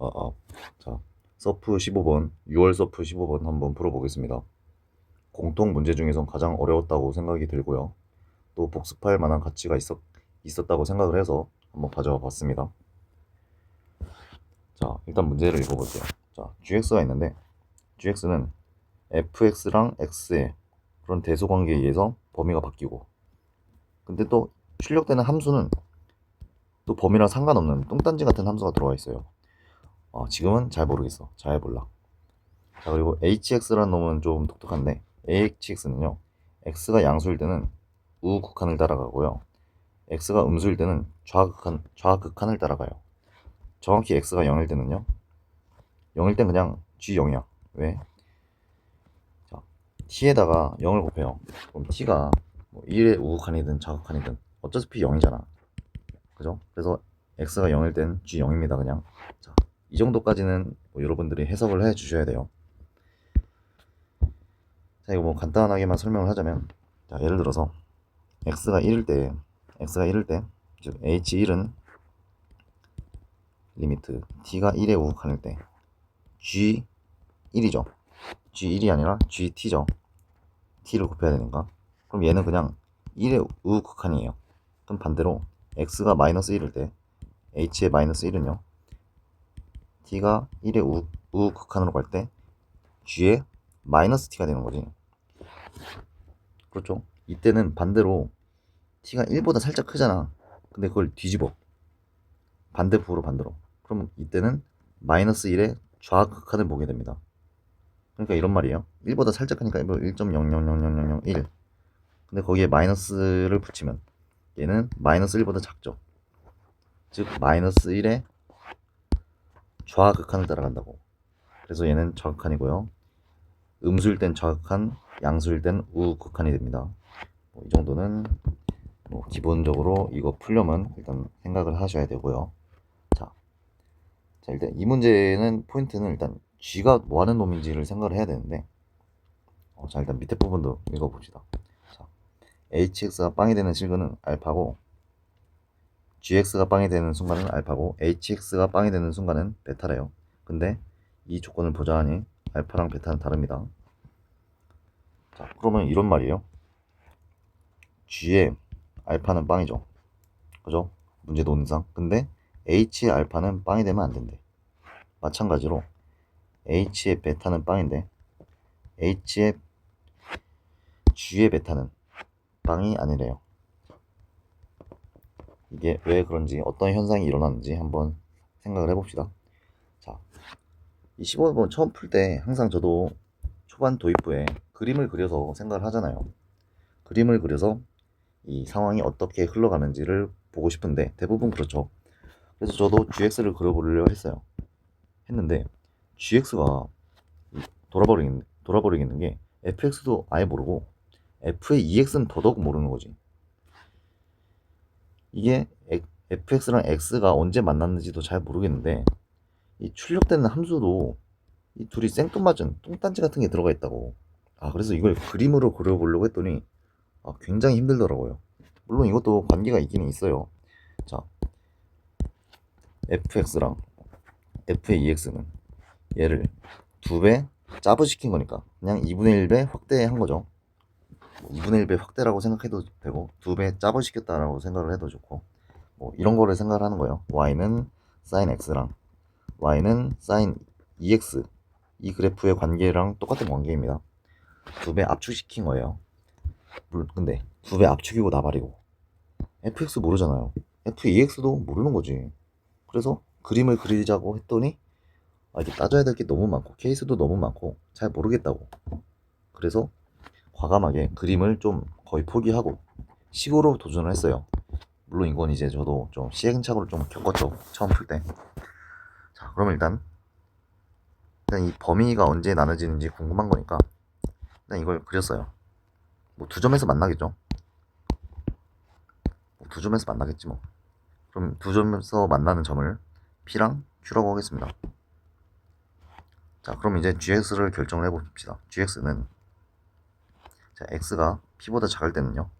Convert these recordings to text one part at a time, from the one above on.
아, 아. 자, 서프 15번, 6월 서프 15번 한번 풀어보겠습니다. 공통 문제 중에선 가장 어려웠다고 생각이 들고요. 또 복습할 만한 가치가 있었다고 생각을 해서 한번 가져와 봤습니다. 자, 일단 문제를 읽어볼게요. 자, gx가 있는데, gx는 fx랑 x의 그런 대소 관계에 의해서 범위가 바뀌고, 근데 또 출력되는 함수는 또 범위랑 상관없는 뚱딴지 같은 함수가 들어와 있어요. 지금은 잘 모르겠어. 잘 몰라. 자, 그리고 hx라는 놈은 좀 독특한데, ax는요 x가 양수일 때는 우극한을 따라가고요, x가 음수일 때는 좌극한을 따라가요. 정확히 x가 0일 때는요, 0일 땐 그냥 g0이야. 왜? 자, t에다가 0을 곱해요. 그럼 t가 뭐 1의 우극한이든 좌극한이든 어차피 0이잖아. 그죠? 그래서 x가 0일 땐 g0입니다. 그냥. 자, 이 정도까지는 뭐 여러분들이 해석을 해 주셔야 돼요. 자, 이거 뭐 간단하게만 설명을 하자면, 자, 예를 들어서 x가 1일 때, 즉 h1은 리미트 t가 1에 우극한일 때 g1이죠. g1이 아니라 gt죠. t를 곱해야 되니까. 그럼 얘는 그냥 1의 우극한이에요. 그럼 반대로 x가 마이너스 1일 때 h의 마이너스 1은요, t가 1의 우극한으로 갈 때 g의 마이너스 t가 되는 거지. 그렇죠? 이때는 반대로 t가 1보다 살짝 크잖아. 근데 그걸 뒤집어. 반대부로 반대로. 그럼 이때는 마이너스 1의 좌극한을 보게 됩니다. 그러니까 이런 말이에요. 1보다 살짝 크니까 1.000001. 근데 거기에 마이너스를 붙이면 얘는 마이너스 1보다 작죠. 즉 마이너스 1의 좌극한을 따라간다고. 그래서 얘는 좌극한이고요. 음수일 땐 좌극한, 양수일 땐 우극한이 됩니다. 이 정도는 뭐 기본적으로 이거 풀려면 일단 생각을 하셔야 되고요. 자, 일단 이 문제는 포인트는 일단 G가 뭐 하는 놈인지를 생각을 해야 되는데, 자, 일단 밑에 부분도 읽어봅시다. 자, hx가 빵이 되는 실근은 알파고, gx가 빵이 되는 순간은 알파고, hx가 빵이 되는 순간은 베타래요. 근데 이 조건을 보자하니 알파랑 베타는 다릅니다. 자, 그러면 이런 말이에요. g의 알파는 빵이죠. 그죠? 문제 논상. 근데 h의 알파는 빵이 되면 안 된대. 마찬가지로 h의 베타는 빵인데 h의 g의 베타는 빵이 아니래요. 이게 왜 그런지, 어떤 현상이 일어나는지 한번 생각을 해봅시다. 자, 이 15번 처음 풀 때 항상 저도 초반 도입부에 그림을 그려서 생각을 하잖아요. 그림을 그려서 이 상황이 어떻게 흘러가는지를 보고 싶은데 대부분 그렇죠. 그래서 저도 GX를 그려보려 했는데 GX가 돌아버리겠는 게 FX도 아예 모르고 F의 EX는 더더욱 모르는 거지. 이게 fx랑 x가 언제 만났는지도 잘 모르겠는데, 이 출력되는 함수도 이 둘이 생뚱맞은 뚱딴지 같은 게 들어가 있다고. 그래서 이걸 그림으로 그려보려고 했더니 굉장히 힘들더라고요. 물론 이것도 관계가 있기는 있어요. 자, fx랑 f의 ex는 얘를 2배 짜부시킨 거니까 그냥 2분의 1배 확대한 거죠. 2분의 1배 확대라고 생각해도 되고 2배 짜부시켰다라고 생각을 해도 좋고, 뭐 이런 거를 생각을 하는 거예요. y는 sin x랑 y는 sin ex, 이 그래프의 관계랑 똑같은 관계입니다. 2배 압축시킨 거예요. 근데 2배 압축이고 나발이고 fx 모르잖아요. fex도 모르는 거지. 그래서 그림을 그리자고 했더니 이게 따져야 될 게 너무 많고 케이스도 너무 많고 잘 모르겠다고. 그래서 과감하게 그림을 좀 거의 포기하고 식으로 도전을 했어요. 물론 이건 이제 저도 좀 시행착오를 좀 겪었죠, 처음 풀 때. 자, 그럼 일단 이 범위가 언제 나눠지는지 궁금한 거니까 일단 이걸 그렸어요. 뭐 두 점에서 만나겠죠. 두 점에서 만나겠지 뭐. 그럼 두 점에서 만나는 점을 P랑 Q라고 하겠습니다. 자, 그럼 이제 GX를 결정을 해봅시다. GX는, 자, X가 P보다 작을 때는요,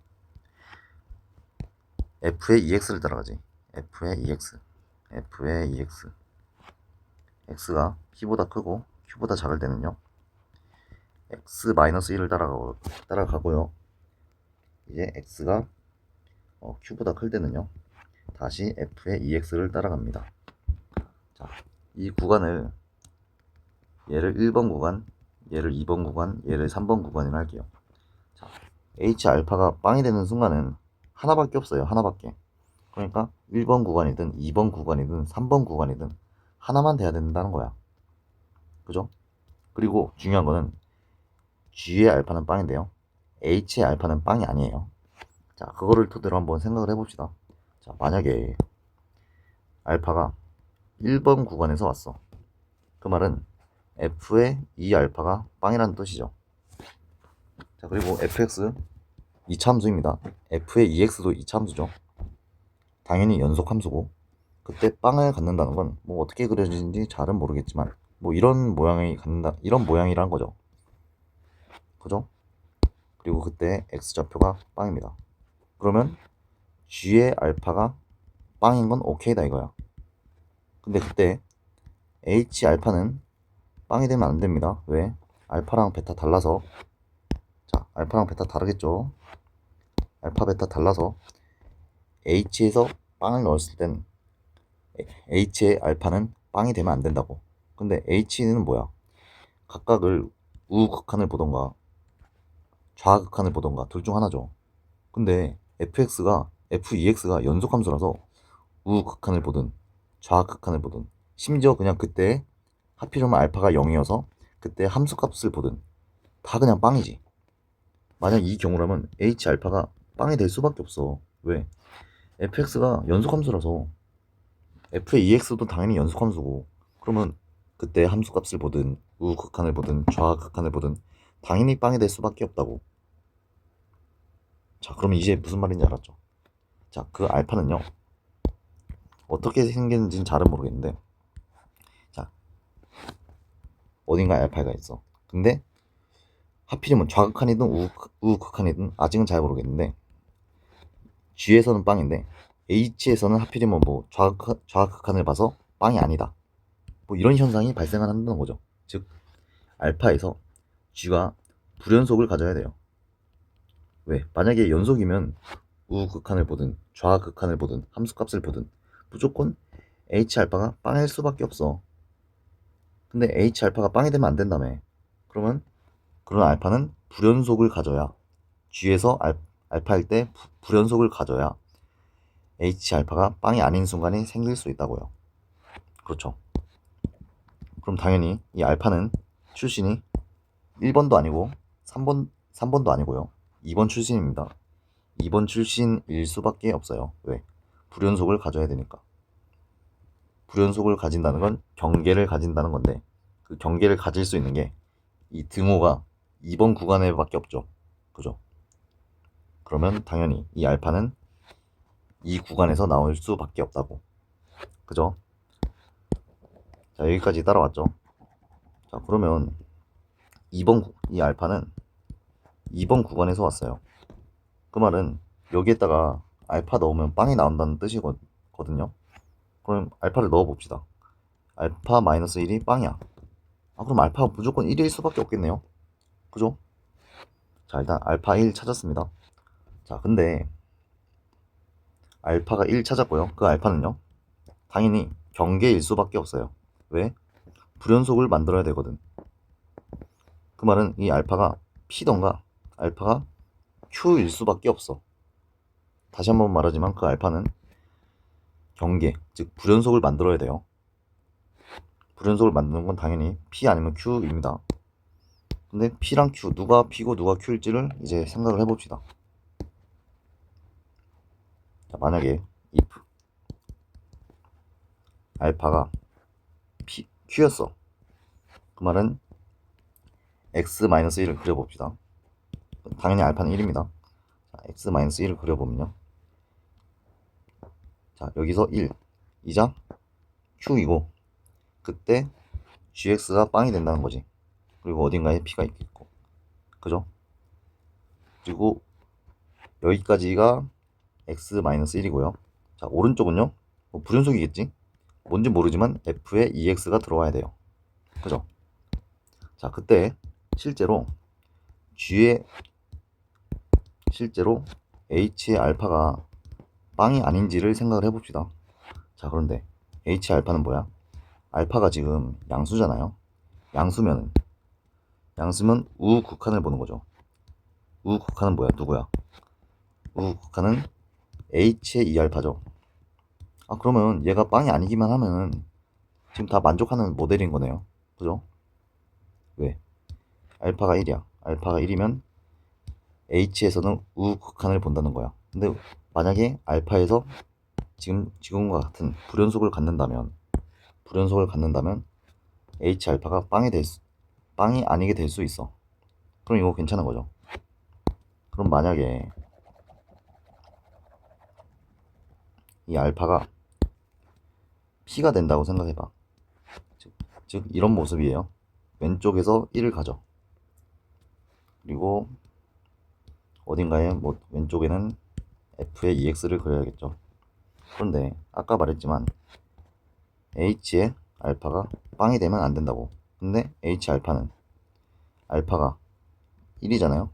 F의 EX를 따라가지. F의 EX. F의 EX. x가 p보다 크고 q보다 작을 때는요, x-1을 따라가고요. 이제 x가 q보다 클 때는요, 다시 f의 2x를 따라갑니다. 자, 이 구간을 얘를 1번 구간, 얘를 2번 구간, 얘를 3번 구간이라 할게요. 자, h 알파가 빵이 되는 순간은 하나밖에 없어요. 하나밖에. 그러니까 1번 구간이든 2번 구간이든 3번 구간이든 하나만 돼야 된다는 거야. 그죠? 그리고 중요한 거는 g의 알파는 빵인데요, h의 알파는 빵이 아니에요. 자, 그거를 토대로 한번 생각을 해봅시다. 자, 만약에 알파가 1번 구간에서 왔어. 그 말은 f의 2알파가 빵이라는 뜻이죠. 자, 그리고 fx 이차함수입니다. f의 2x도 이차함수죠. 당연히 연속함수고, 그때 빵을 갖는다는 건 뭐 어떻게 그려지는지 잘은 모르겠지만 뭐 이런 모양이 갖는다, 이런 모양이란 거죠. 그죠? 그리고 그때 x좌표가 빵입니다. 그러면 g의 알파가 빵인 건 오케이다 이거야. 근데 그때 h 알파는 빵이 되면 안 됩니다. 왜? 알파랑 베타 달라서. 자, 알파랑 베타 다르겠죠. 알파 베타 달라서 h에서 빵을 넣었을 땐 h의 알파는 빵이 되면 안 된다고. 근데 h는 뭐야? 각각을 우극한을 보던가 좌극한을 보던가 둘 중 하나죠. 근데 f2x가 연속함수라서 우극한을 보든 좌극한을 보든, 심지어 그냥 그때 하필이면 알파가 0이어서 그때 함수값을 보든 다 그냥 빵이지. 만약 이 경우라면 h 알파가 빵이 될 수밖에 없어. 왜? fx가 연속함수라서 f의 2x도 당연히 연속함수고, 그러면 그때 함수값을 보든 우극한을 보든 좌극한을 보든 당연히 빵이 될 수밖에 없다고. 자, 그러면 이제 무슨 말인지 알았죠? 자, 그 알파는요, 어떻게 생겼는지는 잘은 모르겠는데, 자, 어딘가에 알파가 있어. 근데 하필이면 좌극한이든 우극한이든 아직은 잘 모르겠는데, G에서는 빵인데 H에서는 하필이면 뭐 좌극한을 봐서 빵이 아니다, 뭐 이런 현상이 발생을 한다는 거죠. 즉 알파에서 G가 불연속을 가져야 돼요. 왜? 만약에 연속이면 우극한을 보든 좌극한을 보든 함수값을 보든 무조건 H알파가 빵일 수밖에 없어. 근데 H알파가 빵이 되면 안 된다며. 그러면 그런 알파는 불연속을 가져야, G에서 알파일 때 불연속을 가져야 H알파가 빵이 아닌 순간이 생길 수 있다고요. 그렇죠. 그럼 당연히 이 알파는 출신이 1번도 아니고 3번도 아니고요, 2번 출신입니다. 2번 출신일 수밖에 없어요. 왜? 불연속을 가져야 되니까. 불연속을 가진다는 건 경계를 가진다는 건데, 그 경계를 가질 수 있는 게 이 등호가 2번 구간에밖에 없죠. 그죠? 그러면 당연히 이 알파는 이 구간에서 나올 수밖에 없다고. 그죠? 자, 여기까지 따라왔죠. 자, 그러면 이 알파는 2번 구간에서 왔어요. 그 말은 여기에다가 알파 넣으면 빵이 나온다는 뜻이거든요. 그럼 알파를 넣어봅시다. 알파 마이너스 1이 빵이야. 그럼 알파가 무조건 1일 수밖에 없겠네요. 그죠? 자, 일단 알파 1 찾았습니다. 자, 근데 알파가 1 찾았고요. 그 알파는요, 당연히 경계일 수밖에 없어요. 왜? 불연속을 만들어야 되거든. 그 말은 이 알파가 P던가 알파가 Q일 수밖에 없어. 다시 한번 말하지만 그 알파는 경계, 즉 불연속을 만들어야 돼요. 불연속을 만드는 건 당연히 P 아니면 Q입니다. 근데 P랑 Q, 누가 P고 누가 Q일지를 이제 생각을 해봅시다. 자, 만약에 if 알파가 Q였어. 그 말은 x-1을 그려봅시다. 당연히 알파는 1입니다. 자, x-1을 그려보면요, 자, 여기서 1 이자 q이고, 그때 gx가 빵이 된다는 거지. 그리고 어딘가에 p가 있겠고. 그죠? 그리고 여기까지가 x-1이고요. 자, 오른쪽은요, 뭐 불연속이겠지. 뭔지 모르지만 f에 ex가 들어와야 돼요. 그죠? 자, 그때 실제로 h의 알파가 빵이 아닌지를 생각을 해봅시다. 자, 그런데 h의 알파는 뭐야? 알파가 지금 양수잖아요. 양수면 우극한을 보는 거죠. 우극한은 뭐야? 누구야? 우극한은 h의 2알파죠. 아, 그러면 얘가 빵이 아니기만 하면은 지금 다 만족하는 모델인 거네요. 그죠? 왜? 알파가 1이야. 알파가 1이면 h에서는 우극한을 본다는 거야. 근데 만약에 알파에서 지금과 같은 불연속을 갖는다면 h 알파가 빵이 아니게 될 수 있어. 그럼 이거 괜찮은 거죠. 그럼 만약에 이 알파가 p가 된다고 생각해봐. 즉 이런 모습이에요. 왼쪽에서 1을 가져. 그리고 어딘가에 뭐 왼쪽에는 f의 ex를 그려야겠죠. 그런데 아까 말했지만 h의 알파가 빵이 되면 안 된다고. 근데 h 알파는 알파가 1이잖아요.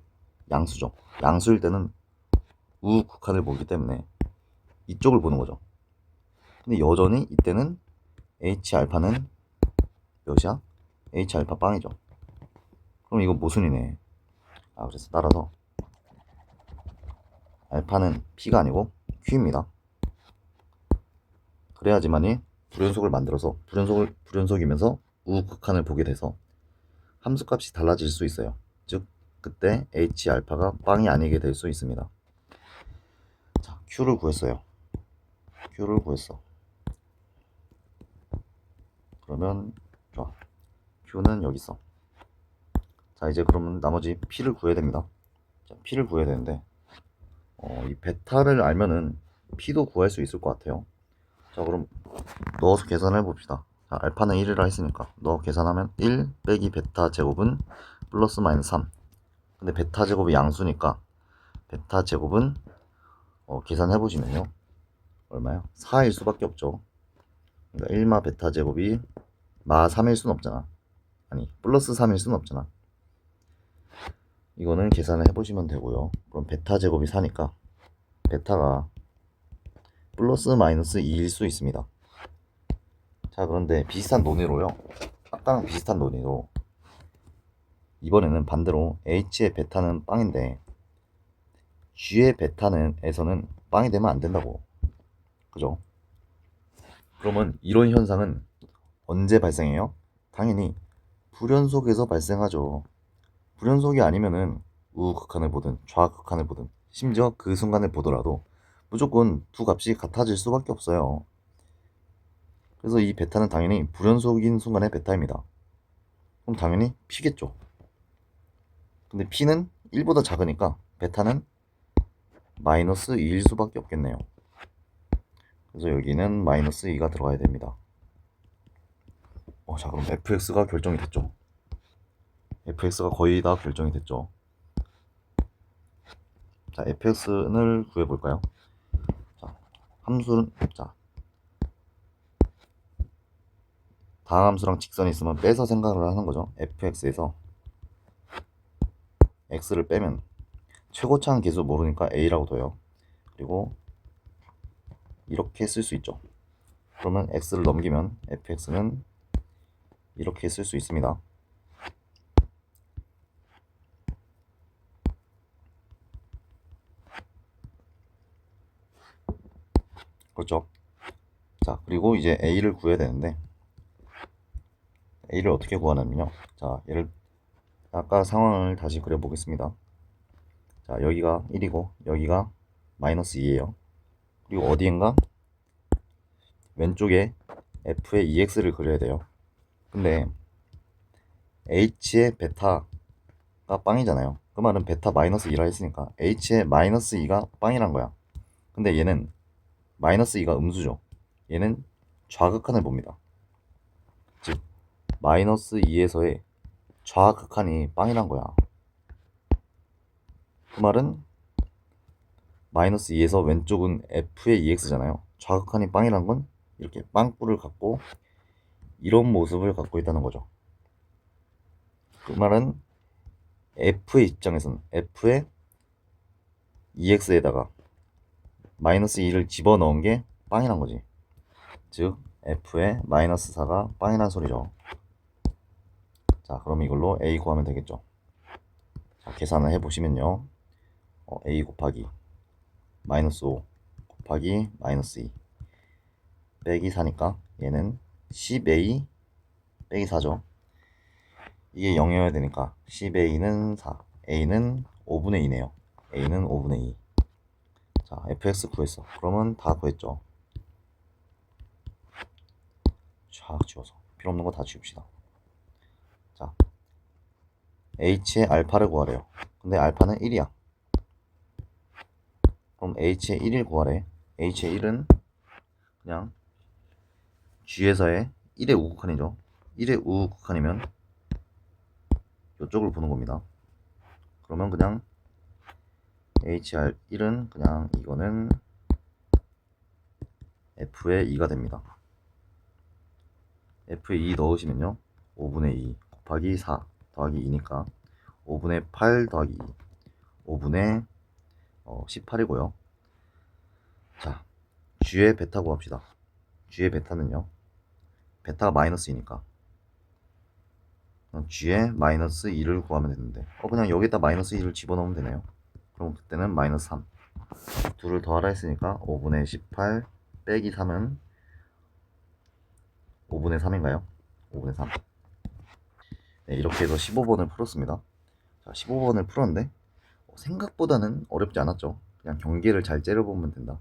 양수죠. 양수일 때는 우극한을 보기 때문에 이쪽을 보는 거죠. 근데 여전히 이때는 h 알파는 몇이야? h 알파 빵이죠. 그럼 이거 모순이네. 아, 그래서 따라서 알파는 p가 아니고 q입니다. 그래야지만이 불연속을 만들어서 불연속이면서 우극한을 보게 돼서 함수값이 달라질 수 있어요. 즉 그때 h 알파가 빵이 아니게 될 수 있습니다. 자, q를 구했어요. q를 구했어. 그러면 좋아. q는 여기 있어. 자, 이제 그러면 나머지 p를 구해야 됩니다. 자, p를 구해야 되는데 이 베타를 알면은 p도 구할 수 있을 것 같아요. 자, 그럼 넣어서 계산해 봅시다. 자, 알파는 1이라 했으니까 넣어 계산하면 1 빼기 베타 제곱은 플러스 마이너스 3. 근데 베타 제곱이 양수니까 베타 제곱은 계산해 보시면요. 얼마요? 4일 수밖에 없죠. 그러니까 1마 베타 제곱이 마 3일 순 없잖아. 아니, 플러스 3일 순 없잖아. 이거는 계산을 해보시면 되고요. 그럼 베타 제곱이 4니까 베타가 플러스 마이너스 2일 수 있습니다. 자, 그런데 비슷한 논의로요. 아까랑 비슷한 논의로 이번에는 반대로 h의 베타는 빵인데 g의 베타에서는 빵이 되면 안 된다고. 그죠? 그러면 이런 현상은 언제 발생해요? 당연히 불연속에서 발생하죠. 불연속이 아니면은 우극한을 보든 좌극한을 보든 심지어 그 순간을 보더라도 무조건 두 값이 같아질 수밖에 없어요. 그래서 이 베타는 당연히 불연속인 순간의 베타입니다. 그럼 당연히 p겠죠. 근데 p는 1보다 작으니까 베타는 마이너스 2일 수밖에 없겠네요. 그래서 여기는 마이너스 2가 들어가야 됩니다. 자, 그럼 fx가 결정이 됐죠. fx가 거의 다 결정이 됐죠. 자, fx를 구해볼까요? 자, 함수는, 자, 다음 함수랑 직선이 있으면 빼서 생각을 하는 거죠. fx에서 x를 빼면 최고차는 계수 모르니까 a라고 둬요. 그리고 이렇게 쓸 수 있죠. 그러면 x를 넘기면 fx는 이렇게 쓸 수 있습니다. 그렇죠? 자, 그리고 이제 a를 구해야 되는데 a를 어떻게 구하냐면요. 자, 아까 상황을 다시 그려보겠습니다. 자, 여기가 1이고 여기가 마이너스 2예요. 그리고 어디엔가 왼쪽에 f의 ex를 그려야 돼요. 근데 h의 베타가 빵이잖아요. 그 말은 베타 마이너스 2라 했으니까 h의 마이너스 2가 빵이란 거야. 근데 얘는 마이너스 2가 음수죠. 얘는 좌극한을 봅니다. 즉 마이너스 2에서의 좌극한이 빵이란 거야. 그 말은 마이너스 2에서 왼쪽은 f의 ex잖아요. 좌극한이 빵이란 건 이렇게 빵꾸를 갖고 이런 모습을 갖고 있다는 거죠. 그 말은 f의 입장에서는 f의 ex에다가 마이너스 2를 집어넣은 게 빵이란 거지. 즉 f의 마이너스 4가 빵이란 소리죠. 자, 그럼 이걸로 a 구하면 되겠죠. 자, 계산을 해보시면요. a 곱하기 마이너스 5 곱하기 마이너스 2 빼기 4니까 얘는 10a 빼기 4죠. 이게 0이어야 되니까 10a는 4, a는 5분의 2네요. a는 5분의 2. 자, fx 구했어. 그러면 다 구했죠. 쫙 지워서 필요 없는 거 다 지웁시다. 자, h의 알파를 구하래요. 근데 알파는 1이야. 그럼 h의 1을 구하래. h의 1은 그냥 g에서의 1의 우극한이죠. 1의 우극한이면 이쪽을 보는 겁니다. 그러면 그냥 HR1은 그냥 이거는 F의 2가 됩니다. F의 2 넣으시면요. 5분의 2 곱하기 4 더하기 2니까 5분의 8 더하기 2 5분의 18이고요. 자, G의 베타 구합시다. G의 베타는요. 베타가 마이너스 2니까 G의 마이너스 2를 구하면 되는데 그냥 여기다 마이너스 2를 집어넣으면 되네요. 그럼 그때는 마이너스 3 2를 더하라 했으니까 5분의 18 빼기 3은 5분의 3인가요? 5분의 3. 네, 이렇게 해서 15번을 풀었습니다. 자, 15번을 풀었는데 생각보다는 어렵지 않았죠. 그냥 경계를 잘 째려보면 된다.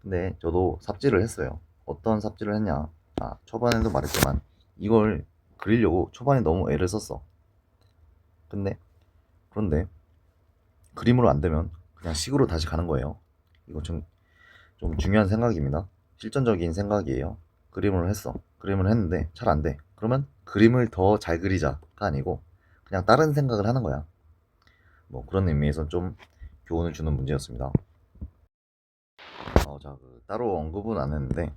근데 저도 삽질을 했어요. 어떤 삽질을 했냐. 초반에도 말했지만 이걸 그리려고 초반에 너무 애를 썼어. 그런데 그림으로 안 되면 그냥 식으로 다시 가는 거예요. 이거 좀 중요한 생각입니다. 실전적인 생각이에요. 그림을 했어. 그림을 했는데 잘 안 돼. 그러면 그림을 더 잘 그리자가 아니고 그냥 다른 생각을 하는 거야. 뭐 그런 의미에서 좀 교훈을 주는 문제였습니다. 자, 따로 언급은 안 했는데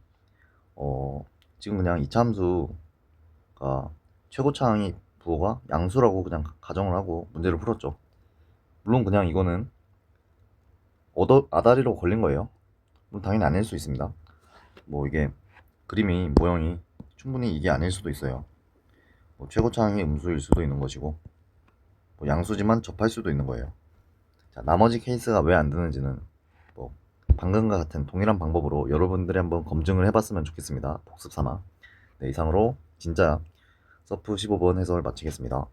지금 그냥 이차함수가 최고차항이 부호가 양수라고 그냥 가정을 하고 문제를 풀었죠. 물론 그냥 이거는 아다리로 걸린 거예요. 물론 당연히 아닐 수 있습니다. 뭐 이게 그림이 모형이 충분히 이게 아닐 수도 있어요. 뭐 최고차항이 음수일 수도 있는 것이고 뭐 양수지만 접할 수도 있는 거예요. 자, 나머지 케이스가 왜 안 되는지는 뭐 방금과 같은 동일한 방법으로 여러분들이 한번 검증을 해봤으면 좋겠습니다. 복습 삼아. 네, 이상으로 진짜 서프 15번 해설 마치겠습니다.